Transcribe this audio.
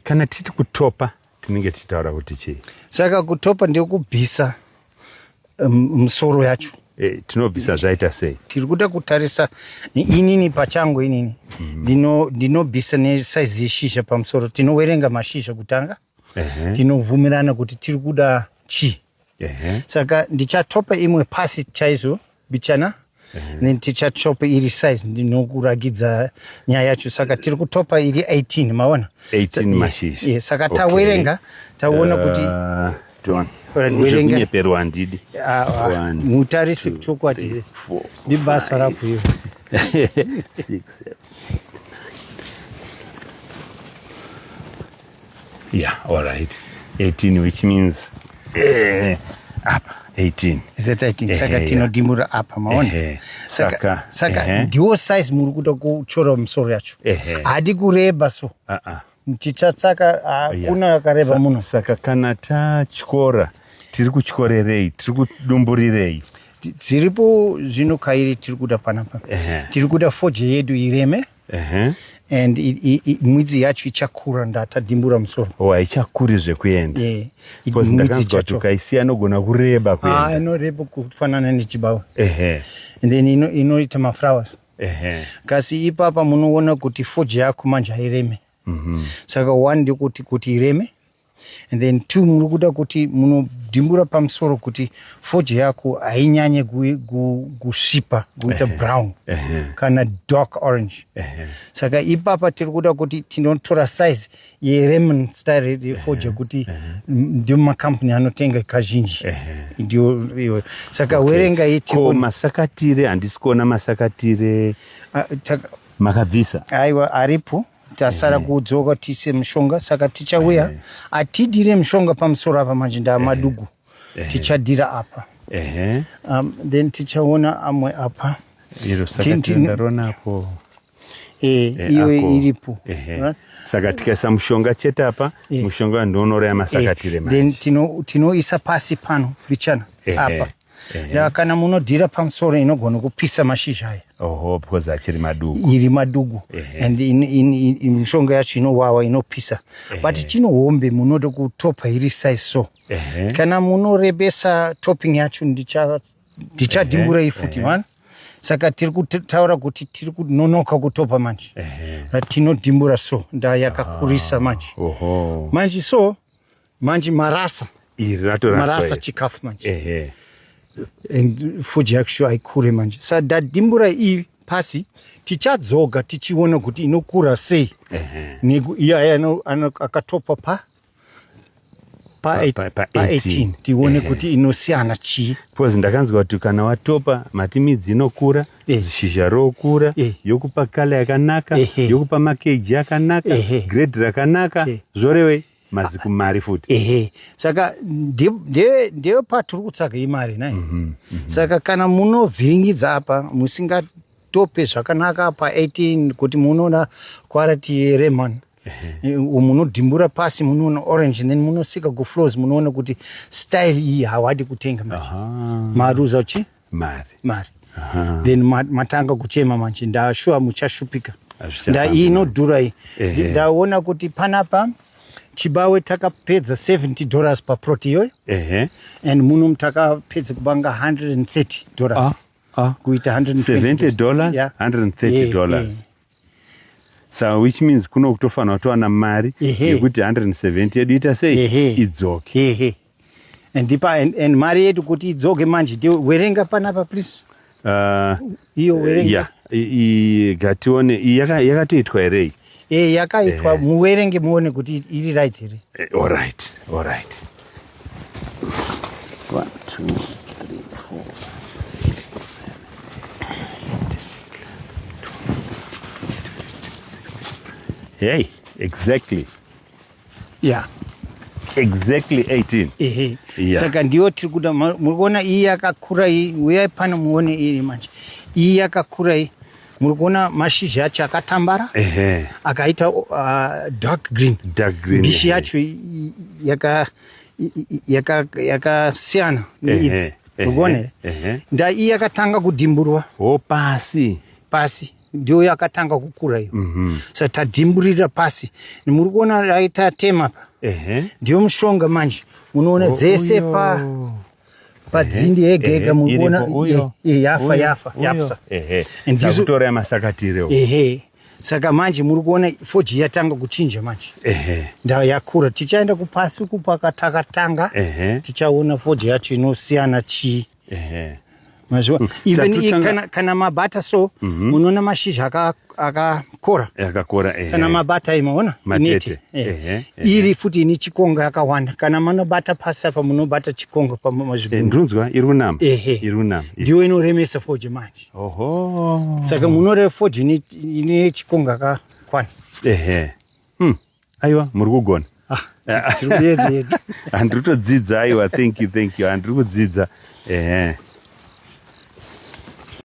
Kana titi kutopa tinenge tichitaura kuti chii? Saka kutopa ndio kubvisa musoro yacho. Tinobvisa zvaita sei? Tiri kuda kutarisa inini pachangu inini ndinobvisa nesize yeshizha pamusoro. Tinowerenga mashizha kutanga. Tinovhumirana kuti tiri kuda chii. Saka ndichatopa imwe pasi chaizvo bichana. Tichatopa iri size ndinokuragidza nyaya yacho. Saka tiri kutopa iri 18 maona. 18 mashizha. Saka tawerenga taona kuti werenga perwa ndidi. Mutarisi kuchokwadi ndibasa rapo iyo. 6 7. Yeah, all right. 18, which means up 18. Is that 18? Saka tinodimbura apa maona. Saka ndiwo size muri kuda kuchora musoro yacho. Hadi kureba so. Tichatsaka kuna yakareba muno. Saka kana tachikora tiri kuchkorerei, tiri kudumburirei. Tiripo zvino kairi tiri kuda panapa. Tiri kuda Fodya yedu ireme. And mwidzi yacho ichakura ndatadimbura musoro. Haichakuri zvekuenda. Because ndakanzwa kuti ukaisiya anogona kureba kuenda. Inoreba kufanana nechibawo. And then inoita maflowers. Kasi ipapa munoona kuti Fodya yako manje haireme. Saka 1 ndio kuti ireme. And then 2 muri kuda kuti munodimbura pamusoro kuti Fodya yako hainyanye kusvipa kuita brown kana dark orange. Saka ipapa tiri kuda kuti tinotora size yelemon style yeFodya kuti ndio makampani anotenga kazhinji. Ndio iwe. Saka werenga iti masakatire handisi kuona masakatire makabvisa. Aiwa aripo. Tasara kudzoka tise mushonga. Saka tichauya atidire mushonga pamusoro apa manje madugu. Tichadira apa. Then tichaona amwe apa. Iro sakatire ndarona apo. Iyo iripo. Saka tikaisa mushonga chete apa, mushonga ndonora ya masakatire manje. Then tinoisa pasi pano vichana apa. Kana munodhira pamusoro inogona kupisa mashizha aya. Because achiri madugu. Iri madugu. And mushonga yacho inowawa inopisa. But chinohombe munoda kutopa iri size so. Kana munorebesa topping yacho ndichadimbura ifuti man. Saka tiri kutaura kuti tiri kunonoka kutopa manje. Tinodimbura so ndayakakurisa manje. Manje so manje marasa. Marasa chikafu manje. And Fodya yacho haikure manje. Saka ndadimbura iyi pasi tichadzoga tichiona kuti inokura sei. Iya akatopa pa 18 tione kuti inosiyana chii. Because ndakanzwa kuti kana watopa matimidzi inokura, zishizha rokura, yokupa kala yakanaka, yokupa makeji yakanaka, grade rakanaka, zvorewe maziku mari futi. Saka ndio paturi kutsvaga imari nai. Saka kana munovhiringidza apa musingatope zvakanaka pa 18 kuti munoona quality yelemon. Munodimbura pasi munoona orange and then munosika kuflows munoona kuti style iyi hawadi kutenga manje. Maruza uchi? Mari. Then matanga kuchema manje ndashua muchashupika. Inodhura iyi. Ndaona kuti panapa chibawe takapedza $70 per plot iyoyo. And muno takapedza kubanga $130. Kuita $120. $70, $130. So which means kuno kutofana watowana mari yekuti 170 yedu ita sei idzoke. And mari yedu kuti idzoke manje ndio werenga panapa please. Iyo werenga. Gatione yakatoitwa herei. Yakaitwa muwerenge muone kuti iri right here. All right. 1 2 3 4. Hey, exactly. Yeah. Exactly 18. Saka ndio tiri kuda murikuona iyi yakakura iyi uyai pano muone iri manje. Iyi yakakura iyi murikuona mashizha acho akatambara. Akaita dark green. Bishi yacho yakasiyana neidzi. Murikuona. Nda iyi yakatanga kudimburwa. Pasi. ndio yakatanga kukura iyo. Saka tadhimburira pasi muri kuona raita tema pa ndio mushonga manje munoona dzese padzindi ega muri kuona yafa ndakutora masakatiro saka manje muri kuona Fodya yatanga kuchinja manje nda yakura tichaenda kupasi uku pakatakatanga tichaona Fodya yacho inosiyana chi even kana mabata so unoona mashizha akakora kana mabata imaona inete iri futi ine chikonga yakawanda kana manobata pasi apa munobata chikonga ndunzwa iri kunama ndiyo inoremesa Fodya manje saka munoreva Fodya ine chikonga akakwana aiwa muri kugona tiri kuedza yedu handiri kutodzidza aiwa thank you handiri kudzidza